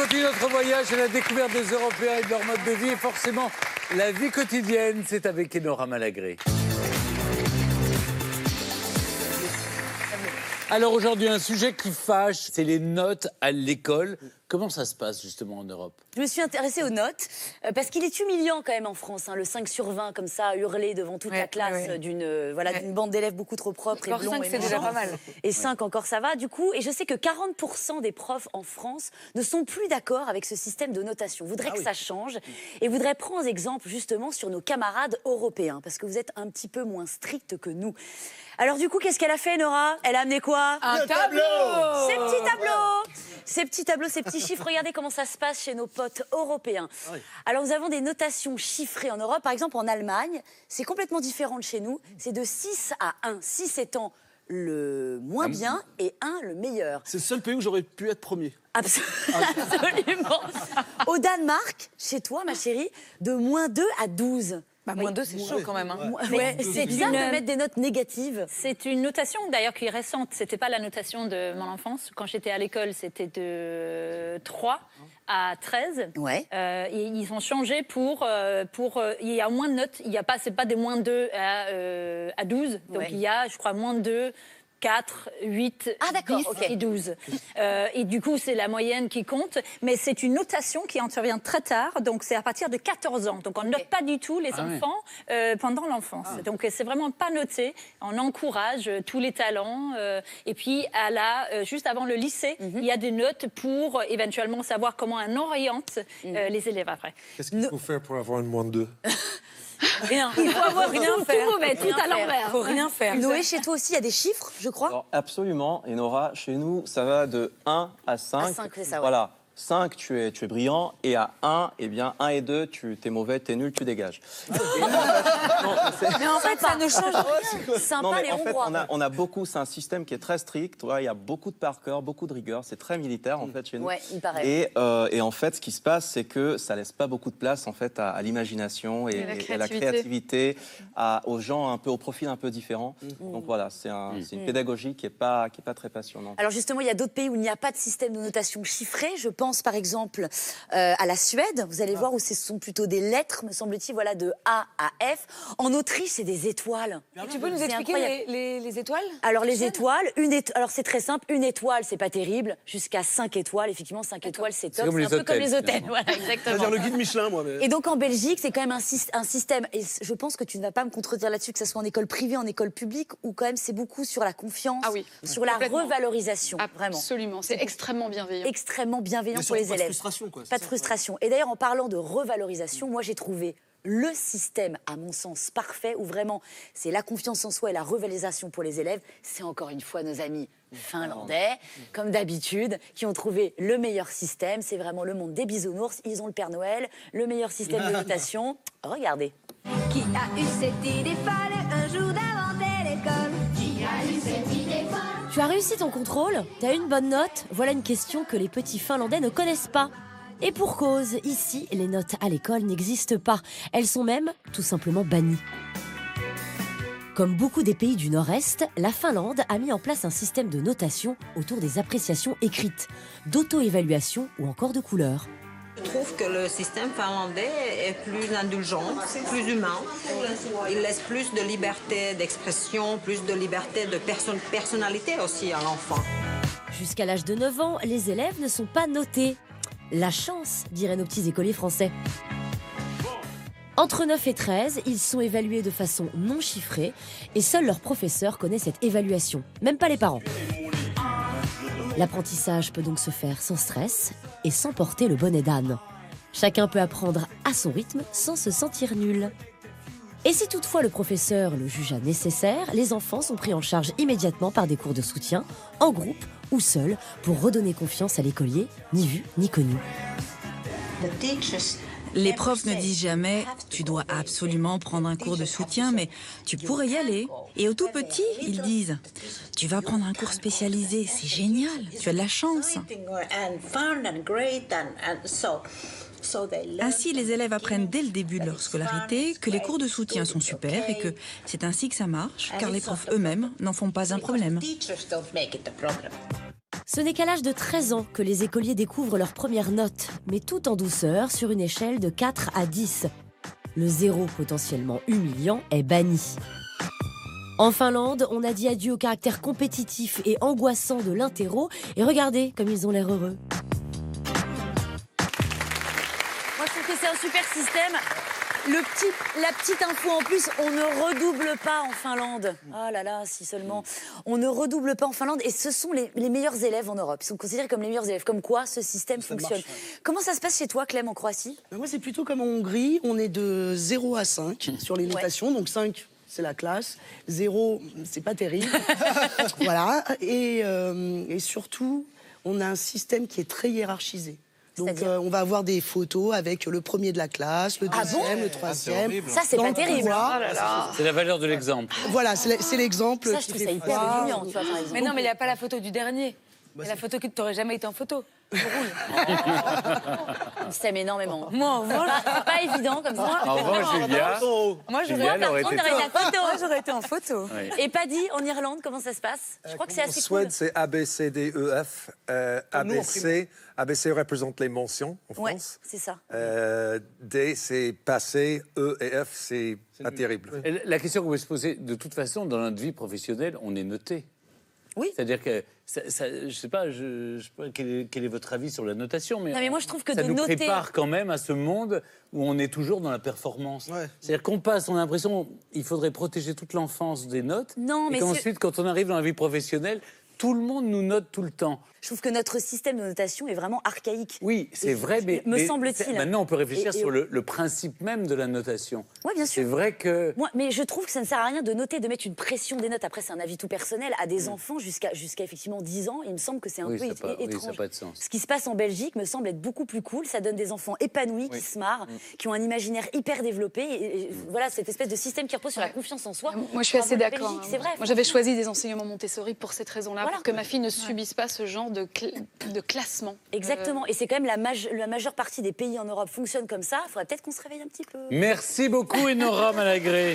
continue notre voyage à la découverte des Européens et de leur mode de vie. Et forcément, la vie quotidienne, c'est avec Enora Malagré. Alors aujourd'hui, un sujet qui fâche, c'est les notes à l'école. Comment ça se passe justement en Europe? Je me suis intéressée aux notes, parce qu'il est humiliant quand même en France, le 5 sur 20, comme ça, hurler devant toute la classe d'une bande d'élèves beaucoup trop propres et blonds. 5, c'est déjà pas mal. Et 5 encore, ça va. Du coup, et je sais que 40% des profs en France ne sont plus d'accord avec ce système de notation, voudraient que ça change, et voudraient prendre exemple justement sur nos camarades européens, parce que vous êtes un petit peu moins stricts que nous. Alors du coup, qu'est-ce qu'elle a fait, Nora? Elle a amené quoi? Un tableau. Ces petits tableaux. Ces petits tableaux, ces petits chiffres, regardez comment ça se passe chez nos potes européens. Alors nous avons des notations chiffrées en Europe. Par exemple, en Allemagne, c'est complètement différent de chez nous. C'est de 6 à 1. 6 étant le moins bien et 1 le meilleur. C'est le seul pays où j'aurais pu être premier. Absolument. Au Danemark, chez toi, ma chérie, de -2 à 12. Moins 2, c'est chaud quand même. C'est bizarre de mettre des notes négatives. C'est une notation d'ailleurs qui est récente. C'était pas la notation de mon enfance. Quand j'étais à l'école, c'était de 3 à 13. Et ils ont changé pour il y a moins de notes. Il y a pas, c'est pas des -2 à 12. Donc il y a, je crois, -2. 4, 8, 10 et 12. Et du coup, c'est la moyenne qui compte. Mais c'est une notation qui intervient très tard. Donc, c'est à partir de 14 ans. Donc, on ne note pas du tout les enfants pendant l'enfance. Donc, c'est vraiment pas noté. On encourage tous les talents. Et puis, juste avant le lycée, il y a des notes pour éventuellement savoir comment on oriente les élèves après. Qu'est-ce qu'il faut faire pour avoir une -2? Rien. Il faut avoir rien faire. Tout mauvais, tout à l'envers. Il faut rien faire. Noé, chez toi aussi, il y a des chiffres, je crois. Alors, absolument. Et Nora, chez nous, ça va de 1 à 5. À 5, c'est ça, Voilà. 5, tu es brillant. Et à 1, eh bien, 1 et 2, tu es mauvais, tu es nul, tu dégages. Mais en fait, ça ne change rien. Sympa, Non, mais les en fait, Hongrois. on a beaucoup, c'est un système qui est très strict. Il y a beaucoup de par cœur, beaucoup de rigueur. C'est très militaire, en fait, chez nous. Ouais, il paraît. Et en fait, ce qui se passe, c'est que ça laisse pas beaucoup de place, en fait, à l'imagination et à la créativité, aux gens au profil un peu différent. Donc voilà, c'est une pédagogie qui est pas très passionnante. Alors justement, il y a d'autres pays où il n'y a pas de système de notation chiffré. Je pense par exemple à la Suède. Vous allez voir où ce sont plutôt des lettres, me semble-t-il, de A à F. En Autriche, c'est des étoiles. Tu peux nous expliquer les étoiles? Alors les étoiles, alors c'est très simple. Une étoile, c'est pas terrible. Jusqu'à 5 étoiles, effectivement, 5 étoiles, c'est top. comme C'est un peu comme les hôtels. finalement. Voilà, exactement. C'est-à-dire le guide Michelin, moi. Mais... Et donc en Belgique, c'est quand même un système, et je pense que tu ne vas pas me contredire là-dessus, que ce soit en école privée, en école publique, où quand même c'est beaucoup sur la confiance, sur la revalorisation. Vraiment. Absolument, c'est extrêmement bienveillant. Extrêmement bienveillant pour les élèves. Pas de frustration, quoi. Pas de frustration. Et d'ailleurs, en parlant de revalorisation, moi j'ai trouvé le système, à mon sens, parfait, où vraiment c'est la confiance en soi et la revalorisation pour les élèves. C'est encore une fois nos amis finlandais, comme d'habitude, qui ont trouvé le meilleur système. C'est vraiment le monde des bisounours. Ils ont le Père Noël, le meilleur système de notation. Regardez. Qui a eu cette idée folle un jour d'inventer l'école? Qui a eu cette idée folle? Tu as réussi ton contrôle? T'as une bonne note? Voilà une question que les petits Finlandais ne connaissent pas. Et pour cause, ici, les notes à l'école n'existent pas. Elles sont même tout simplement bannies. Comme beaucoup des pays du Nord-Est, la Finlande a mis en place un système de notation autour des appréciations écrites, d'auto-évaluation ou encore de couleurs. Je trouve que le système finlandais est plus indulgent, plus humain. Il laisse plus de liberté d'expression, plus de liberté de personnalité aussi à l'enfant. Jusqu'à l'âge de 9 ans, les élèves ne sont pas notés. La chance, diraient nos petits écoliers français. Entre 9 et 13, ils sont évalués de façon non chiffrée et seuls leurs professeurs connaissent cette évaluation, même pas les parents. L'apprentissage peut donc se faire sans stress et sans porter le bonnet d'âne. Chacun peut apprendre à son rythme sans se sentir nul. Et si toutefois le professeur le jugea nécessaire, les enfants sont pris en charge immédiatement par des cours de soutien, en groupe ou seuls, pour redonner confiance à l'écolier, ni vu ni connu. Les profs ne disent jamais « tu dois absolument prendre un cours de soutien, mais tu pourrais y aller ». Et aux tout petits, ils disent « tu vas prendre un cours spécialisé, c'est génial, tu as de la chance ». Ainsi, les élèves apprennent dès le début de leur scolarité que les cours de soutien sont super et que c'est ainsi que ça marche, car les profs eux-mêmes n'en font pas un problème. Ce n'est qu'à l'âge de 13 ans que les écoliers découvrent leurs premières notes, mais tout en douceur sur une échelle de 4 à 10. Le 0 potentiellement humiliant est banni. En Finlande, on a dit adieu au caractère compétitif et angoissant de l'interro, et regardez comme ils ont l'air heureux. Moi, je trouve que c'est un super système. La petite info en plus, on ne redouble pas en Finlande. Ah là là, si seulement. On ne redouble pas en Finlande et ce sont les meilleurs élèves en Europe. Ils sont considérés comme les meilleurs élèves. Comme quoi, ce système fonctionne. Comment ça se passe chez toi, Clem, en Croatie? Moi, c'est plutôt comme en Hongrie. On est de 0 à 5 sur les notations. Donc 5, c'est la classe. 0, c'est pas terrible. Voilà. Et surtout, on a un système qui est très hiérarchisé. Donc on va avoir des photos avec le premier de la classe, le deuxième, le troisième. Ça, c'est pas terrible. C'est la valeur de l'exemple. Voilà, c'est l'exemple. Ça, je trouve ça hyper humiliant, tu vois, par exemple. Mais non, mais il n'y a pas la photo du dernier. Il y a la photo que tu n'aurais jamais été en photo. On s'aime énormément. Moi, voilà. C'est pas évident comme ça. En revanche, Julia, Moi, j'aurais été en photo. Oui. Et Paddy, en Irlande, comment ça se passe? Je crois que c'est assez cool. En Suède, c'est A, B, C, D, E, F. ABC représente les mentions en Ouais, France. c'est ça. D, c'est passé. E et F, c'est pas terrible. La question qu'on peut se poser, de toute façon, dans notre vie professionnelle, on est noté. Oui. C'est-à-dire que, je sais pas, quel est votre avis sur la notation, mais, Non, mais moi, je trouve que ça de nous noter... prépare quand même à ce monde où on est toujours dans la performance. Ouais. C'est-à-dire qu'on passe, on a l'impression qu'il faudrait protéger toute l'enfance des notes, Non, mais et qu'ensuite, quand on arrive dans la vie professionnelle, tout le monde nous note tout le temps. Je trouve que notre système de notation est vraiment archaïque. Oui, c'est vrai, mais... Me semble-t-il. Maintenant, on peut réfléchir sur le principe même de la notation. Oui, bien sûr. C'est vrai que... Moi, mais je trouve que ça ne sert à rien de noter, de mettre une pression des notes. Après, c'est un avis tout personnel à des enfants jusqu'à effectivement 10 ans. Il me semble que c'est un peu étrange. ça n'a pas de sens. Ce qui se passe en Belgique me semble être beaucoup plus cool. Ça donne des enfants épanouis, qui se marrent, qui ont un imaginaire hyper développé. Et voilà, cette espèce de système qui repose sur la confiance en soi. Moi, je suis assez d'accord. C'est vrai. Moi, j'avais choisi des enseignements Montessori pour cette raison-là, pour que ma fille ne subisse pas ce genre de classement. Exactement. Et c'est quand même la majeure partie des pays en Europe fonctionne comme ça. Il faudrait peut-être qu'on se réveille un petit peu. Merci beaucoup, Enora Malagré.